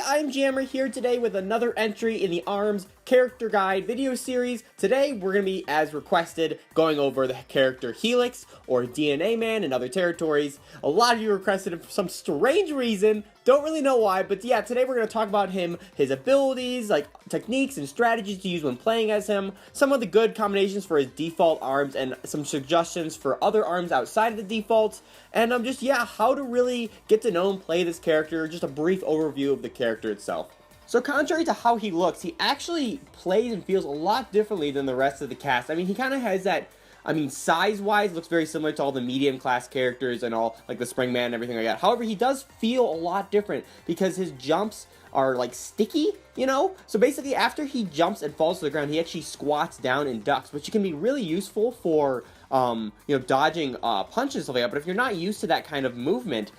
I'm Jammer here today with another entry in the ARMS character guide video series. Today we're going to be, as requested, going over the character Helix, or DNA Man in other territories. A lot of you requested it for some strange reason, don't really know why, but yeah, today we're going to talk about him, his abilities, like techniques and strategies to use when playing as him, some of the good combinations for his default ARMS, and some suggestions for other ARMS outside of the defaults, and just, yeah, how to really get to know and play this character, just a brief overview of the character itself. So contrary to how he looks, he actually plays and feels a lot differently than the rest of the cast. I mean, he kind of has that, size-wise, looks very similar to all the medium-class characters and all, like the Springman and everything like that. However, he does feel a lot different because his jumps are, like, sticky, you know? So basically, after he jumps and falls to the ground, he actually squats down and ducks, which can be really useful for, dodging punches and stuff like that. But if you're not used to that kind of movement,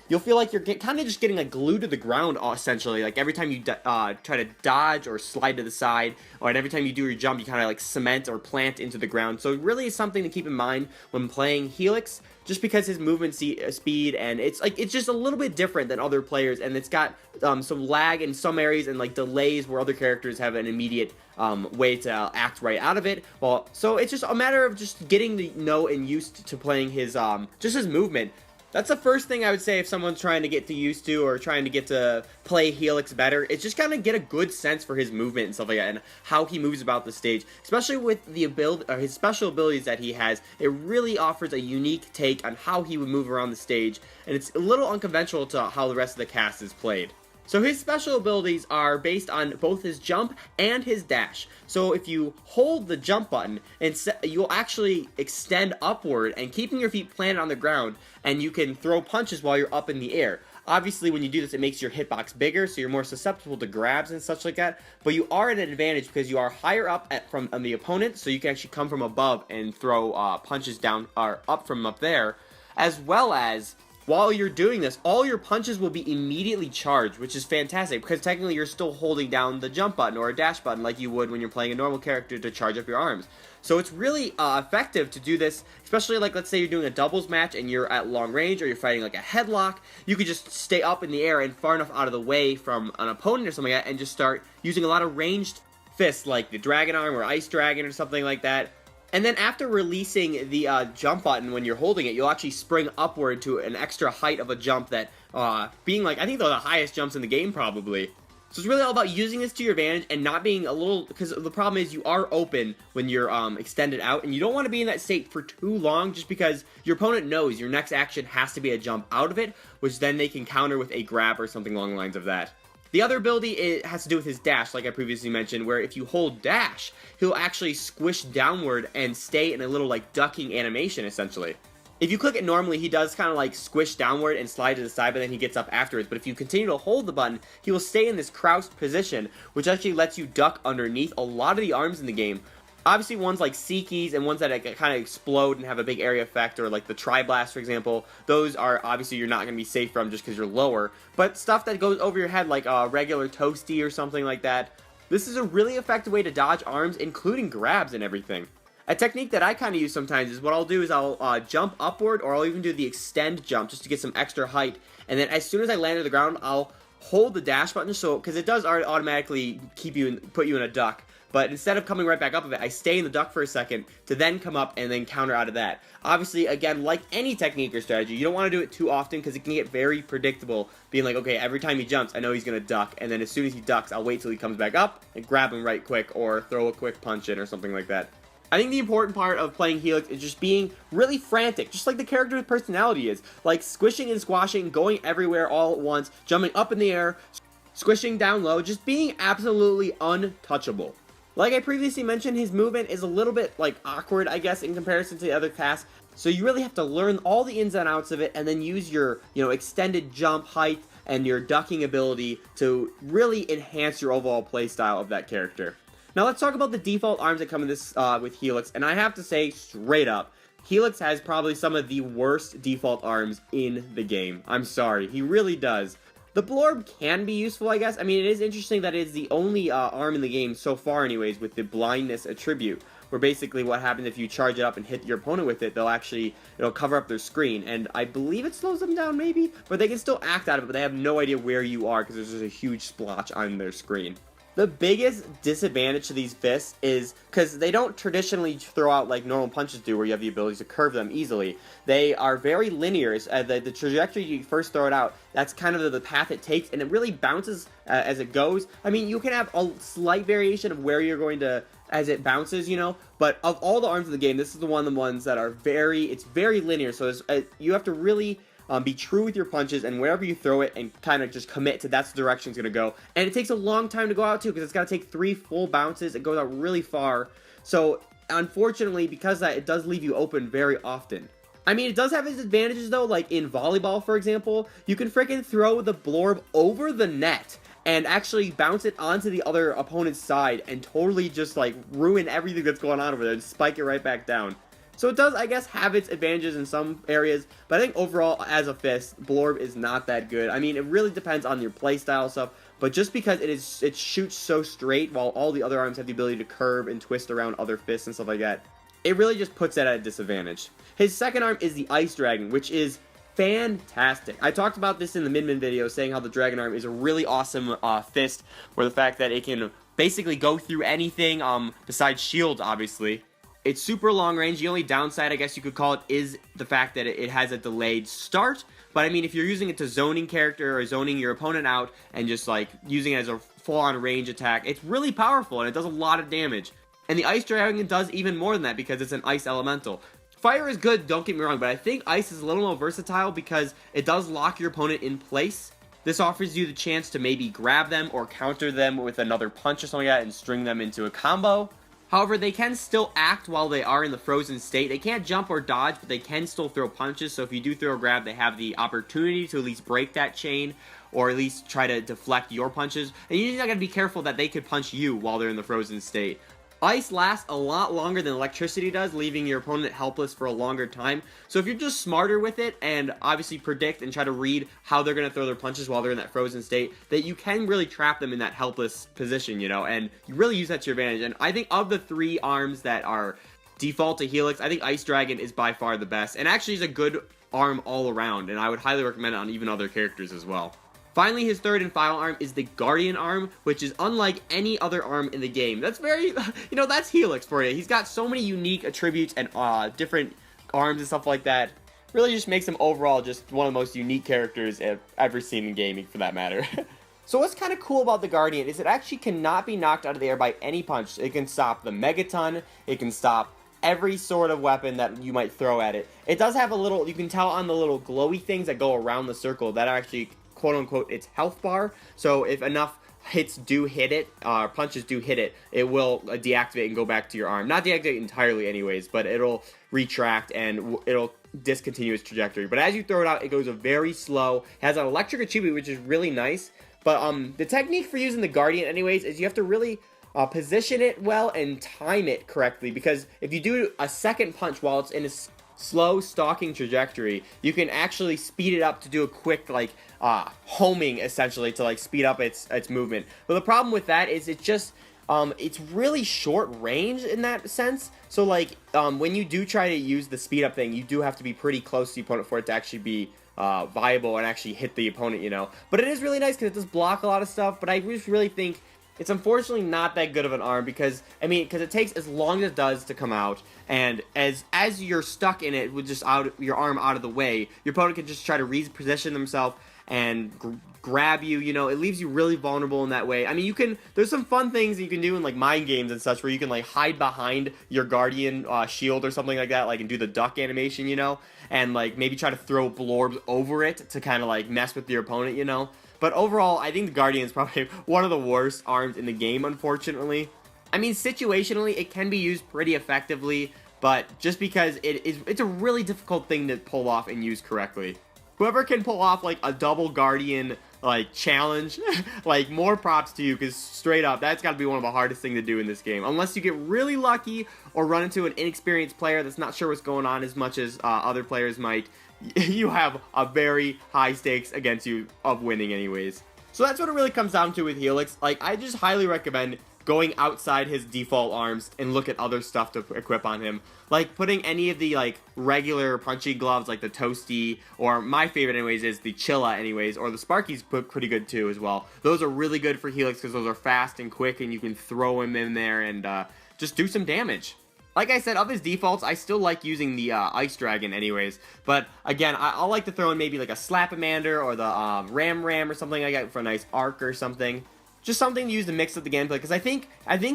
you'll feel like you're kind of just getting, like, glued to the ground, essentially. Like, every time you try to dodge or slide to the side, or every time you do your jump, you kind of, like, cement or plant into the ground. So it really is something to keep in mind when playing Helix, just because his movement speed, and it's just a little bit different than other players, and it's got some lag in some areas and like delays where other characters have an immediate way to act right out of it. Well, so it's just a matter of just getting to know and used to playing his just his movement. That's the first thing I would say if someone's trying to get used to or trying to get to play Helix better. It's just kind of get a good sense for his movement and stuff like that and how he moves about the stage. Especially with the ability, or his special abilities that he has, it really offers a unique take on how he would move around the stage. And it's a little unconventional to how the rest of the cast is played. So his special abilities are based on both his jump and his dash. So if you hold the jump button, you'll actually extend upward and keeping your feet planted on the ground, and you can throw punches while you're up in the air. Obviously, when you do this, it makes your hitbox bigger, so you're more susceptible to grabs and such like that. But you are at an advantage because you are higher up from the opponent, so you can actually come from above and throw punches down or up from up there, as well as, while you're doing this, all your punches will be immediately charged, which is fantastic, because technically you're still holding down the jump button or a dash button like you would when you're playing a normal character to charge up your arms. So it's really effective to do this, especially like, let's say you're doing a doubles match and you're at long range, or you're fighting like a headlock. You could just stay up in the air and far enough out of the way from an opponent or something like that, and just start using a lot of ranged fists like the Dragon Arm or Ice Dragon or something like that. And then after releasing the jump button when you're holding it, you'll actually spring upward to an extra height of a jump that, being like, I think they're the highest jumps in the game probably. So it's really all about using this to your advantage and not being a little, because the problem is you are open when you're extended out, and you don't want to be in that state for too long, just because your opponent knows your next action has to be a jump out of it, which then they can counter with a grab or something along the lines of that. The other ability has to do with his dash, like I previously mentioned, where if you hold dash, he'll actually squish downward and stay in a little, like, ducking animation, essentially. If you click it normally, he does kind of, like, squish downward and slide to the side, but then he gets up afterwards. But if you continue to hold the button, he will stay in this crouched position, which actually lets you duck underneath a lot of the arms in the game. Obviously, ones like C-keys and ones that kind of explode and have a big area effect, or like the Tri-Blast, for example, those are obviously you're not going to be safe from just because you're lower. But stuff that goes over your head, like a regular Toasty or something like that, this is a really effective way to dodge arms, including grabs and everything. A technique that I kind of use sometimes is what I'll do is I'll jump upward, or I'll even do the extend jump just to get some extra height. And then as soon as I land on the ground, I'll hold the dash button, so because it does automatically put you in a duck. But instead of coming right back up of it, I stay in the duck for a second to then come up and then counter out of that. Obviously, again, like any technique or strategy, you don't want to do it too often because it can get very predictable. Being like, okay, every time he jumps, I know he's going to duck. And then as soon as he ducks, I'll wait till he comes back up and grab him right quick, or throw a quick punch in or something like that. I think the important part of playing Helix is just being really frantic, just like the character's personality is. Like squishing and squashing, going everywhere all at once, jumping up in the air, squishing down low, just being absolutely untouchable. Like I previously mentioned, his movement is a little bit, like, awkward, I guess, in comparison to the other casts. So you really have to learn all the ins and outs of it, and then use your, extended jump height and your ducking ability to really enhance your overall playstyle of that character. Now let's talk about the default arms that come in this with Helix, and I have to say straight up, Helix has probably some of the worst default arms in the game. I'm sorry, he really does. The Blorb can be useful, I guess. I mean, it is interesting that it is the only arm in the game, so far anyways, with the blindness attribute. where basically what happens if you charge it up and hit your opponent with it, it'll cover up their screen, and I believe it slows them down maybe, but they can still act out of it, but they have no idea where you are because there's just a huge splotch on their screen. The biggest disadvantage to these fists is because they don't traditionally throw out like normal punches do, where you have the ability to curve them easily. They are very linear. The trajectory you first throw it out, that's kind of the path it takes, and it really bounces as it goes. I mean, you can have a slight variation of where you're going to as it bounces, you know, but of all the arms of the game, this is the ones that are it's very linear, so you have to really be true with your punches, and wherever you throw it and kind of just commit to that's the direction it's going to go. And it takes a long time to go out too, because it's got to take 3 full bounces. It goes out really far. So unfortunately, because of that, it does leave you open very often. I mean, it does have its advantages though, like in volleyball, for example, you can freaking throw the blorb over the net and actually bounce it onto the other opponent's side and totally just like ruin everything that's going on over there and spike it right back down. So it does, I guess, have its advantages in some areas, but I think overall, as a fist, Blorb is not that good. I mean, it really depends on your playstyle stuff, but just because it shoots so straight, while all the other arms have the ability to curve and twist around other fists and stuff like that, it really just puts that at a disadvantage. His second arm is the Ice Dragon, which is fantastic. I talked about this in the Min video, saying how the Dragon Arm is a really awesome fist, where the fact that it can basically go through anything besides shields, obviously. It's super long range. The only downside, I guess you could call it, is the fact that it has a delayed start. But I mean, if you're using it to zoning character or zoning your opponent out and just like using it as a full-on range attack, it's really powerful and it does a lot of damage. And the Ice Dragon does even more than that because it's an ice elemental. Fire is good, don't get me wrong, but I think ice is a little more versatile because it does lock your opponent in place. This offers you the chance to maybe grab them or counter them with another punch or something like that and string them into a combo. However, they can still act while they are in the frozen state. They can't jump or dodge, but they can still throw punches. So if you do throw a grab, they have the opportunity to at least break that chain or at least try to deflect your punches. And you just gotta be careful that they could punch you while they're in the frozen state. Ice lasts a lot longer than electricity does, leaving your opponent helpless for a longer time. So if you're just smarter with it and obviously predict and try to read how they're going to throw their punches while they're in that frozen state, that you can really trap them in that helpless position, you know, and you really use that to your advantage. And I think of the 3 arms that are default to Helix, I think Ice Dragon is by far the best, and actually is a good arm all around, and I would highly recommend it on even other characters as well. Finally, his third and final arm is the Guardian arm, which is unlike any other arm in the game. That's very, you know, that's Helix for you. He's got so many unique attributes and different arms and stuff like that. Really just makes him overall just one of the most unique characters I've ever seen in gaming, for that matter. So what's kind of cool about the Guardian is it actually cannot be knocked out of the air by any punch. It can stop the Megaton, it can stop every sort of weapon that you might throw at it. It does have a little, you can tell on the little glowy things that go around the circle, that are actually quote-unquote its health bar. So if enough hits do hit it, punches do hit it, it will deactivate and go back to your arm. Not deactivate entirely anyways, but it'll retract and it'll discontinue its trajectory. But as you throw it out, it goes very slow. It has an electric achievement, which is really nice. But the technique for using the Guardian anyways is you have to really position it well and time it correctly, because if you do a second punch while it's in a slow stalking trajectory, you can actually speed it up to do a quick like homing, essentially, to like speed up its movement. But the problem with that is it's really short range in that sense. So like when you do try to use the speed up thing, you do have to be pretty close to the opponent for it to actually be viable and actually hit the opponent, you know. But it is really nice because it does block a lot of stuff, but I just really think it's unfortunately not that good of an arm because, I mean, because it takes as long as it does to come out, and as you're stuck in it with just your arm out of the way, your opponent can just try to reposition themselves and grab you, you know. It leaves you really vulnerable in that way. I mean, there's some fun things that you can do in like mind games and such, where you can like hide behind your Guardian shield or something like that, like, and do the duck animation, you know, and like maybe try to throw blorbs over it to kind of like mess with your opponent, you know. But overall, I think the Guardian is probably one of the worst arms in the game, unfortunately. I mean, situationally, it can be used pretty effectively, but just because it's a really difficult thing to pull off and use correctly. Whoever can pull off like a double Guardian like challenge, like, more props to you, because straight up, that's got to be one of the hardest things to do in this game. Unless you get really lucky or run into an inexperienced player that's not sure what's going on as much as other players might, you have a very high stakes against you of winning anyways. So that's what it really comes down to with Helix. Like, I just highly recommend going outside his default arms and look at other stuff to equip on him. Like putting any of the like regular punchy gloves like the Toasty, or my favorite anyways is the Chilla anyways, or the Sparky's pretty good too as well. Those are really good for Helix because those are fast and quick and you can throw him in there and just do some damage. Like I said, of his defaults, I still like using the Ice Dragon anyways. But again, I'll like to throw in maybe like a Slap-O-Mander or the Ram or something like that for a nice arc or something. Just something to use to mix up the gameplay, because I think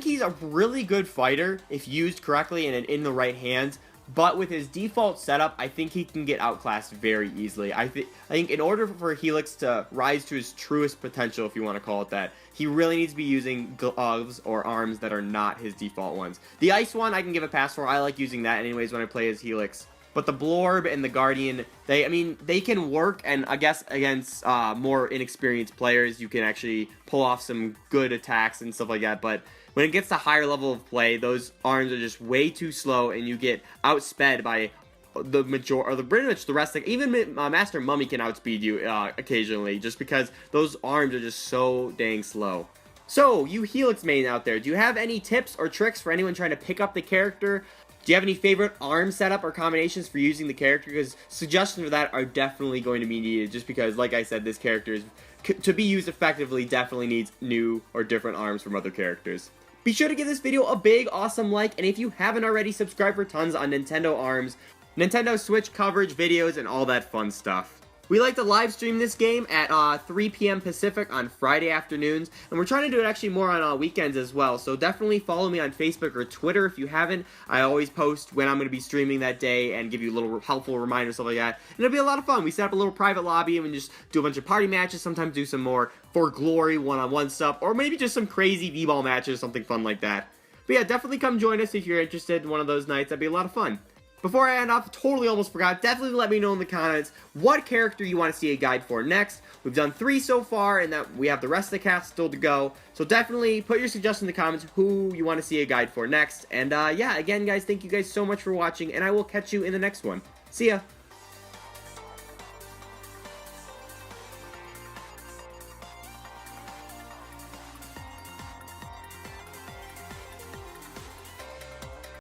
he's a really good fighter if used correctly and in the right hands. But with his default setup, I think he can get outclassed very easily. I think in order for Helix to rise to his truest potential, if you want to call it that, he really needs to be using gloves or arms that are not his default ones. The Ice one, I can give a pass for. I like using that anyways when I play as Helix. But the Blorb and the Guardian, they can work, and I guess against more inexperienced players, you can actually pull off some good attacks and stuff like that. But when it gets to higher level of play, those arms are just way too slow, and you get outsped by the pretty much the rest. Even Master Mummy can outspeed you occasionally, just because those arms are just so dang slow. So, you Helix main out there, do you have any tips or tricks for anyone trying to pick up the character? Do you have any favorite arm setup or combinations for using the character? Because suggestions for that are definitely going to be needed, just because, like I said, this character is, to be used effectively, definitely needs new or different arms from other characters. Be sure to give this video a big, awesome like, and if you haven't already, subscribe for tons on Nintendo ARMS, Nintendo Switch coverage, videos, and all that fun stuff. We like to live stream this game at 3 p.m. Pacific on Friday afternoons, and we're trying to do it actually more on weekends as well, so definitely follow me on Facebook or Twitter if you haven't. I always post when I'm going to be streaming that day and give you a little helpful reminder, stuff like that, and it'll be a lot of fun. We set up a little private lobby and we just do a bunch of party matches, sometimes do some more For Glory one-on-one stuff, or maybe just some crazy V-Ball matches, something fun like that. But yeah, definitely come join us if you're interested in one of those nights. That'd be a lot of fun. Before I end off, totally almost forgot, definitely let me know in the comments what character you want to see a guide for next. We've done 3 so far, and that we have the rest of the cast still to go. So definitely put your suggestions in the comments who you want to see a guide for next. And yeah, again guys, thank you guys so much for watching, and I will catch you in the next one. See ya!